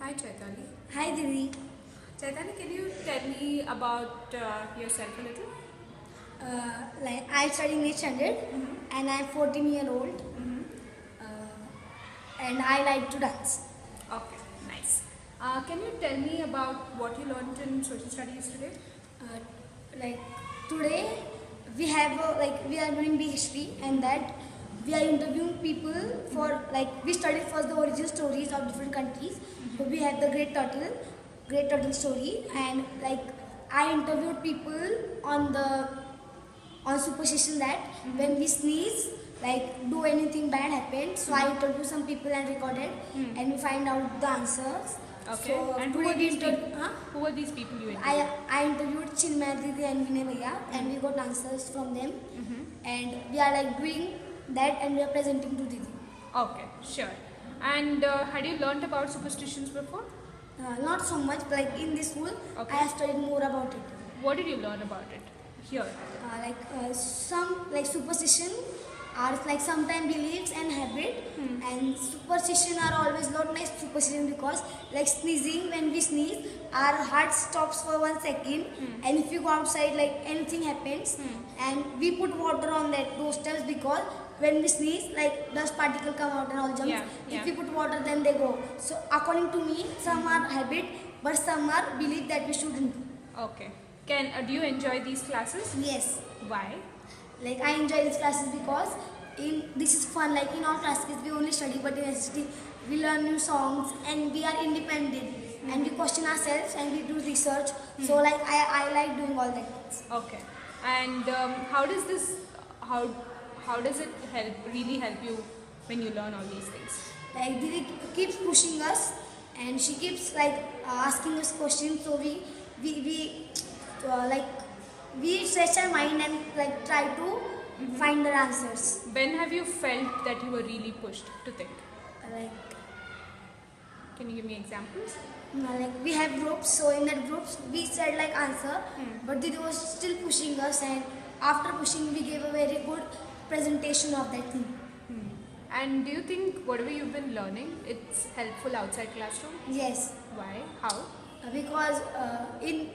Hi Chaitali. Hi Didi. Chaitali, can you tell me about yourself a little? I study in 8th standard and I'm 14-year old and I like to dance. Okay, nice. Can you tell me about what you learned in social studies today? Uh, like today we are doing big history and that we are interviewing people for we studied first the origin stories of different countries. So we have the great turtle story and I interviewed people on the on superstition that when we sneeze, do anything bad happen. So I interviewed some people and recorded, and we find out the answers. Okay. So And who today are we these people? Who are these people you interviewed? I interviewed Chinmay Didi and Vinay Bhaiya, and we got answers from them. And we are doing that, and we are presenting to Didi. Okay, sure. And had you learned about superstitions before? Not so much, but in this school, Okay. I have studied more about it. What did you learn about it here? Some superstition are sometimes beliefs and habit, and superstition are always not nice superstition because sneezing, when we sneeze our heart stops for 1 second, and if you go outside anything happens, and we put water on those steps because when we sneeze dust particle come out and all jumps. Yeah. If we put water then they go. So according to me, some are habit but some are belief that we shouldn't do. Okay. Do you enjoy these classes? Yes. Why? I enjoy these classes because this is fun. In all classes we only study, but in SST we learn new songs and we are independent and we question ourselves and we do research. So I like doing all that. Okay. And how does it really help you when you learn all these things? Didi keeps pushing us and she keeps asking us questions. So we stretch our mind and try to find the answers. When have you felt that you were really pushed to think? Like Can you give me examples? we have groups, so in that groups we said answer, but Didi was still pushing us, and after pushing we gave a very good presentation of that thing. And do you think whatever you've been learning, it's helpful outside classroom? Yes. Why? How? Because in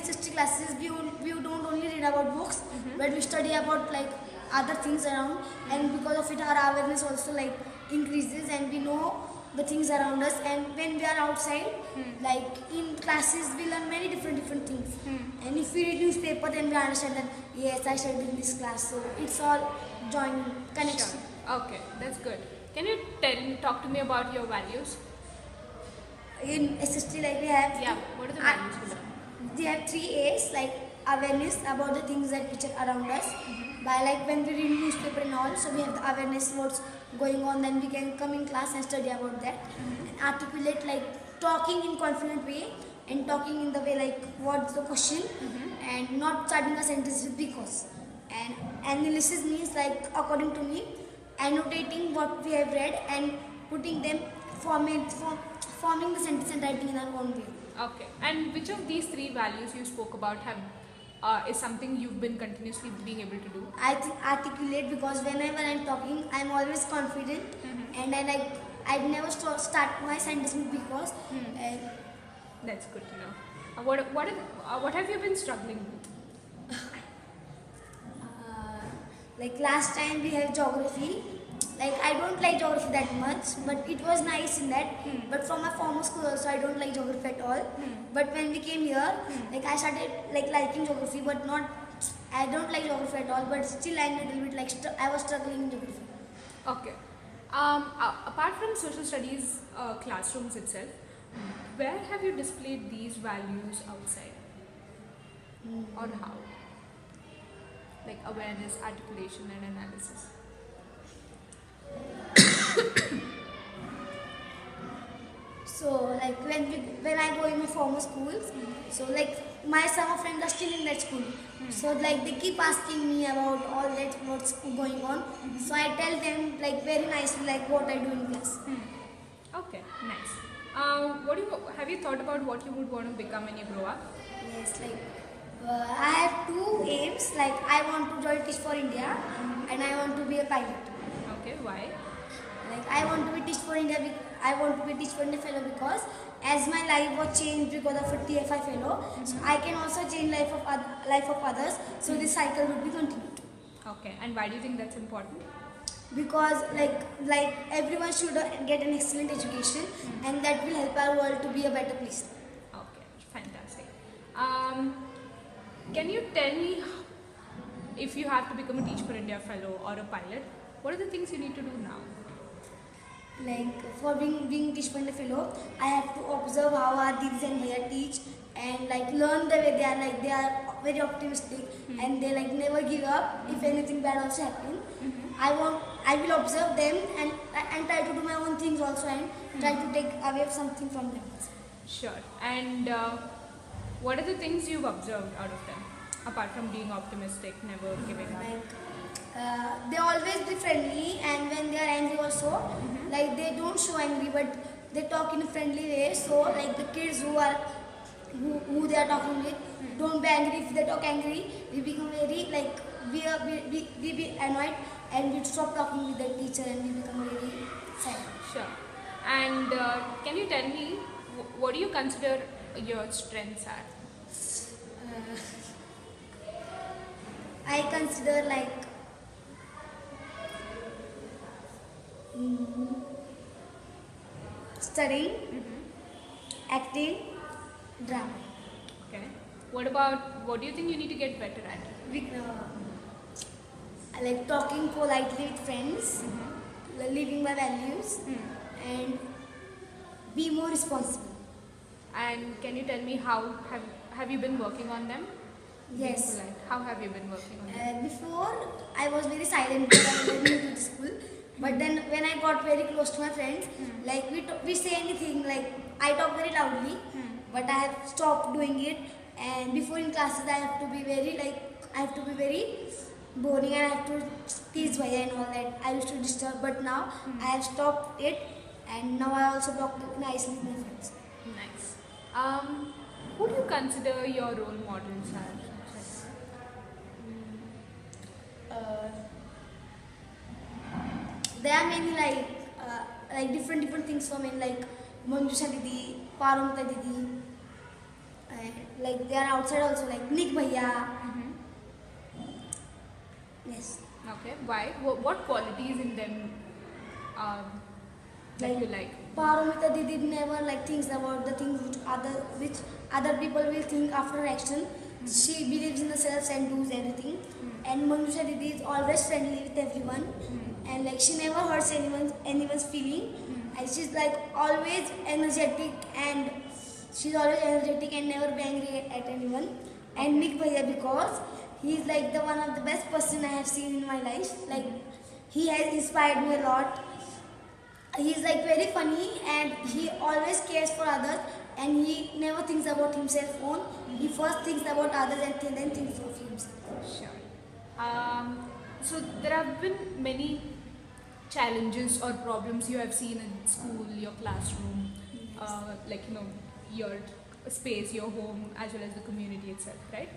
SST classes we don't only read about books, but we study about other things around, and because of it our awareness also increases and we know the things around us. And when we are outside, in classes we learn many different things, and if we read newspaper then we understand that yes, I studied in this class. So it's all joining connection. Sure. Okay, that's good. Can you talk to me about your values? In SST we have What are the values you learn? we have 3 A's, awareness about the things which are around us. By when we read newspaper and all, so we have the awareness what's going on, then we can come in class and study about that. And articulate, talking in confident way and talking in the way what's the question, and not starting a sentence with because. And analysis means according to me, annotating what we have read and putting them forming the sentence and writing in our own way. Okay. And which of these 3 values you spoke about is something you've been continuously being able to do? I think articulate, because whenever I'm talking, I'm always confident, and I never start my sentence with because. That's good to know. What have you been struggling with? Last time we have geography. I don't like geography that much, but it was nice in that. But from my former school also, I don't like geography at all. But when we came here, I started liking geography, but not. I don't like geography at all. But still, I'm a little bit I was struggling in geography. Okay. Apart from social studies classrooms itself, where have you displayed these values outside? Or how? Awareness, articulation, and analysis. So when I go in my former schools, so my summer friends are still in that school. So they keep asking me about all that what's going on. So I tell them very nicely what I do in class. Okay, nice. Have you thought about what you would want to become when you grow up? Yes, I have 2 aims. I want to join Teach for India, and I want to be a pilot. Okay, why? I want to be Teach for India I want to be teacher and fellow because as my life was changed because of a TFI fellow, so I can also change life of others. So this cycle would be continued. Okay, and why do you think that's important? Because like everyone should get an excellent education, and that will help our world to be a better place. Okay, fantastic. Can you tell me if you have to become a Teach for India fellow or a pilot, what are the things you need to do now? Like for being teach and fellow, I have to observe how our didis and bhaiya teach and like learn the way they are very optimistic and they like never give up if anything bad also happen. I will observe them and try to do my own things also and try to take away something from them. Sure. And what are the things you've observed out of them, apart from being optimistic, never giving up? Like they always be friendly, and when they are angry also, like they don't show angry, but they talk in a friendly way. So like the kids who they are talking with, don't be angry. If they talk angry, we become very like we be annoyed and we stop talking with the teacher and we become very sad. Sure. And can you tell me what do you consider your strengths are? I consider like studying, acting, drama. Okay. What do you think you need to get better at? I like talking politely with friends, living my values, and be more responsible. And can you tell me how have you been working on them? Yes. Being polite. How have you been working on them? Before, I was very silent because I was very new to the school. But then when I got very close to my friends, like we say anything, like I talk very loudly, but I have stopped doing it. And before in classes, I have to be very boring and I have to tease bhaiya and all that. I used to disturb, but now I have stopped it, and now I also talk nicely with my friends. Nice. Who do you consider your role models are? There are many like different things for me, like Manjusha Didi, Parumta Didi, and like they are outside also, like Nick Bhaiya. Yes. Okay. Why? What qualities in them that you like? Parumita Didi never like thinks about the things which other people will think after action. She believes in herself and does everything. And Manjusha Didi is always friendly with everyone, and like she never hurts anyone's feeling. And she's like always energetic, and never be angry at anyone. And Nick Bhaiya, because he's like the one of the best person I have seen in my life. Like he has inspired me a lot. He's like very funny and he always cares for others, and he never thinks about himself own. He first thinks about others and then thinks of himself. Sure. So there have been many challenges or problems you have seen in school, your classroom, like your space, your home, as well as the community itself, right?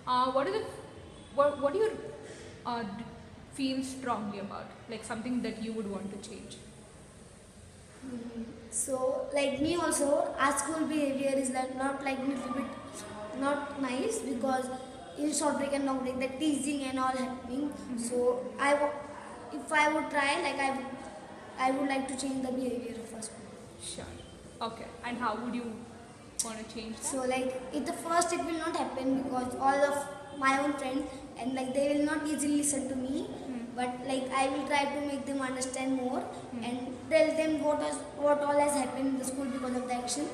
What do you feel strongly about, like something that you would want to change? So like me also, our school behavior is like not like little bit not nice, because in short break and long break the teasing and all happening. So if I would try, like I would like to change the behavior of our school. Sure. Okay. And how would you want to change that? So like at the first it will not happen because all of my own friends and like they will not easily listen to me. But like I will try to make them understand more and tell them what all has happened in the school because of the action,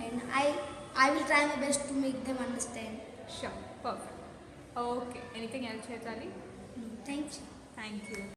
and I will try my best to make them understand. Sure. Perfect. Okay. Anything else, chaitrali? Thank you. Thank you.